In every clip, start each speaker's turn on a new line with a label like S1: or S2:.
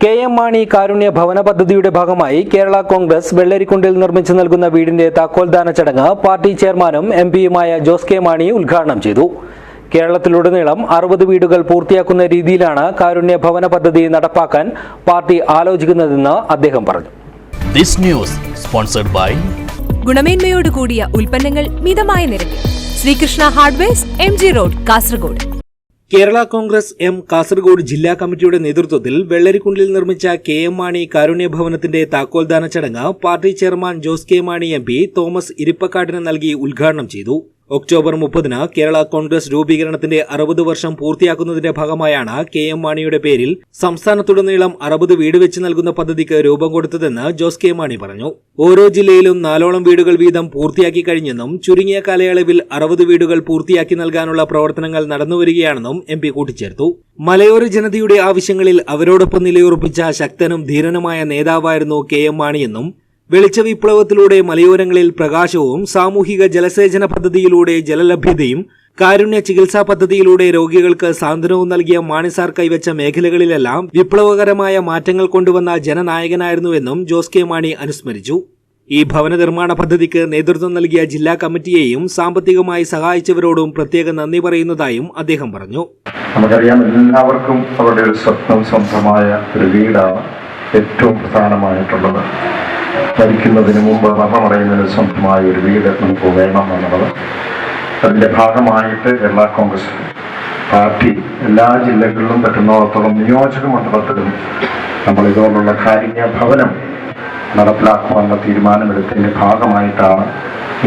S1: K M. Mani കാരുണ്യ ഭവന പദ്ധതിയുടെ ഭാഗമായി കേരള കോൺഗ്രസ് വെള്ളരിക്കുണ്ടിൽ നിർമ്മിച്ചു നൽകുന്ന വീടിന്റെ താക്കോൽദാന ചടങ്ങ് പാർട്ടി ചെയർമാനും എം.പിയുമായ ജോസ് കെ മാണി ഉദ്ഘാടനം ചെയ്തു. കേരളത്തിലുടനീളം 60 വീടുകൾ പൂർത്തിയാക്കുന്ന രീതിയിലാണ് കാരുണ്യ ഭവന പദ്ധതി നടപ്പാക്കാൻ പാർട്ടി ആലോചിക്കുന്നതെന്ന് അദ്ദേഹം പറഞ്ഞു.
S2: ഗുണമേന്മയോട് കൂടിയ ഉൽപ്പന്നങ്ങൾ മിതമായ നിരക്കിൽ Sreekrishna hardwares, MG road, Kasaragod.
S1: Kerala Congress M Kasaragod ജില്ലാ കമ്മിറ്റിയുടെ നേതൃത്വത്തിൽ വെള്ളരിക്കുണ്ടിൽ നിർമ്മിച്ച കെ.എം. മാണി കാരുണ്യ ഭവനത്തിന്റെ താക്കോൽദാന ചടങ്ങ് party chairman Jose K Mani MP Thomas ഇരിപ്പക്കാട്ടിന് നൽകി ഉദ്ഘാടനം ചെയ്തു. ഒക്ടോബർ 30-ന് കേരള കോൺഗ്രസ് രൂപീകരണത്തിന്റെ 60 വർഷം പൂർത്തിയാക്കുന്നതിന്റെ ഭാഗമായാണ് കെ.എം. മാണിയുടെ പേരിൽ സംസ്ഥാനത്തുടനീളം 60 വീട് വെച്ച് നൽകുന്ന പദ്ധതിക്ക് രൂപം കൊടുത്തതെന്ന് ജോസ് കെ മാണി പറഞ്ഞു. ഓരോ ജില്ലയിലും 4ഓളം വീടുകൾ വീതം പൂർത്തിയാക്കി കഴിഞ്ഞെന്നും ചുരുങ്ങിയ കാലയളവിൽ 60 വീടുകൾ പൂർത്തിയാക്കി നൽകാനുള്ള പ്രവർത്തനങ്ങൾ നടന്നുവരികയാണെന്നും MP കൂട്ടിച്ചേർത്തു. മലയോര ജനതയുടെ ആവശ്യങ്ങളിൽ അവരോടൊപ്പം നിലയുറപ്പിച്ച ശക്തനും ധീരനുമായ നേതാവായിരുന്നു കെ.എം. മാണിയെന്നും വെളിച്ച വിപ്ലവത്തിലൂടെ മലയോരങ്ങളിൽ പ്രകാശവും സാമൂഹിക ജലസേചന പദ്ധതിയിലൂടെ ജലലഭ്യതയും കാരുണ്യ ചികിത്സാ പദ്ധതിയിലൂടെ രോഗികൾക്ക് സാന്ത്വനവും നൽകിയ മാണിസാർ കൈവച്ച മേഖലകളിലെല്ലാം വിപ്ലവകരമായ മാറ്റങ്ങൾ കൊണ്ടുവന്ന ജനനായകനായിരുന്നുവെന്നും ജോസ് കെ മാണി അനുസ്മരിച്ചു. ഈ ഭവന നിർമ്മാണ പദ്ധതിക്ക് നേതൃത്വം നൽകിയ ജില്ലാ കമ്മിറ്റിയെയും സാമ്പത്തികമായി സഹായിച്ചവരോടും പ്രത്യേക നന്ദി പറയുന്നതായും അദ്ദേഹം പറഞ്ഞു.
S3: നമുക്കറിയാം, എല്ലാവർക്കും അവരുടെ ഒരു സ്വപ്നം സ്വന്തമായ ഒരു വീടാണ് ഏറ്റവും പ്രധാനമായിട്ടുള്ളത്. മരിക്കുന്നതിന് മുമ്പ് മരണമടയുന്നതിന് സ്വന്തമായ ഒരു വീട് നമുക്ക് വേണം എന്നുള്ളത്. അതിൻ്റെ ഭാഗമായിട്ട് കേരള കോൺഗ്രസ് പാർട്ടി എല്ലാ ജില്ലകളിലും പറ്റുന്നിടത്തോളം നിയോജക മണ്ഡലത്തിലും നമ്മൾ ഇതുപോലുള്ള കാരുണ്യ ഭവനം നടപ്പിലാക്കുവാനുള്ള തീരുമാനമെടുത്തതിൻ്റെ ഭാഗമായിട്ടാണ്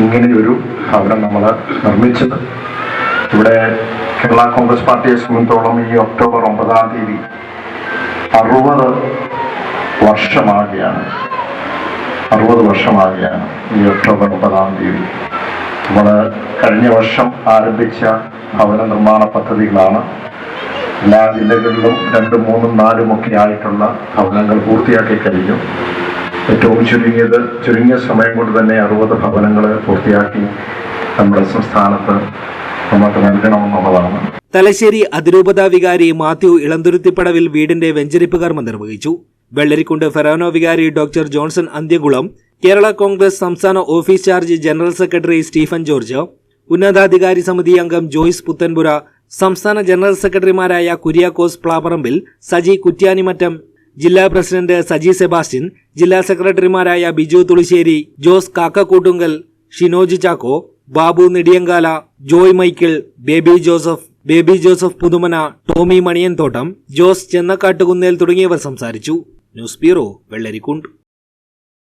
S3: ഇങ്ങനെയൊരു ഭവനം നമ്മൾ നിർമ്മിച്ചത്. ഇവിടെ കേരള കോൺഗ്രസ് പാർട്ടിയെ സംബന്ധിച്ചോളം ഈ ഒക്ടോബർ 9-ാം തീയതി 60 വർഷമാകുകയാണ്. ഈ ഒക്ടോബർ 9-ാം തീയതി നമ്മൾ കഴിഞ്ഞ വർഷം ആരംഭിച്ച ഭവന നിർമ്മാണ പദ്ധതികളാണ്. എല്ലാ ജില്ലകളിലും 2, 3, 4 ഒക്കെ ആയിട്ടുള്ള ഭവനങ്ങൾ പൂർത്തിയാക്കി കഴിഞ്ഞു. ഏറ്റവും ചുരുങ്ങിയ സമയം കൊണ്ട് തന്നെ 60 ഭവനങ്ങൾ പൂർത്തിയാക്കി നമ്മുടെ സംസ്ഥാനത്ത് നമുക്ക് നൽകണമെന്നുള്ളതാണ്.
S1: തലശ്ശേരി അതിരൂപത വികാരി മാത്യു ഇളന്തുരുത്തിപ്പടവിൽ വീടിന്റെ വെഞ്ചരിപ്പ് കർമ്മം നിർവഹിച്ചു. വെള്ളരിക്കുണ്ട് ഫെറോന വികാരി ഡോക്ടർ ജോൺസൺ അന്ത്യകുളം, കേരള കോൺഗ്രസ് സംസ്ഥാന office charge general secretary Stephen George, ഉന്നതാധികാരി സമിതി അംഗം ജോയ്സ് പുത്തൻപുര, സംസ്ഥാന ജനറൽ സെക്രട്ടറിമാരായ കുര്യാക്കോസ് പ്ലാപ്പറമ്പിൽ, സജി കുറ്റ്യാനിമറ്റം, ജില്ലാ പ്രസിഡന്റ് സജി സെബാസ്റ്റ്യൻ, ജില്ലാ സെക്രട്ടറിമാരായ ബിജു തുളിശ്ശേരി, ജോസ് കാക്കക്കൂട്ടുങ്കൽ, ഷിനോജ് ചാക്കോ, ബാബു നെടിയങ്കാല, ജോയ് മൈക്കിൾ, ബേബി ജോസഫ് പുതുമന, ടോമി മണിയൻതോട്ടം, ജോസ് ചെന്നക്കാട്ടുകുന്നേൽ തുടങ്ങിയവർ സംസാരിച്ചു. News bureau, Vellarikundu.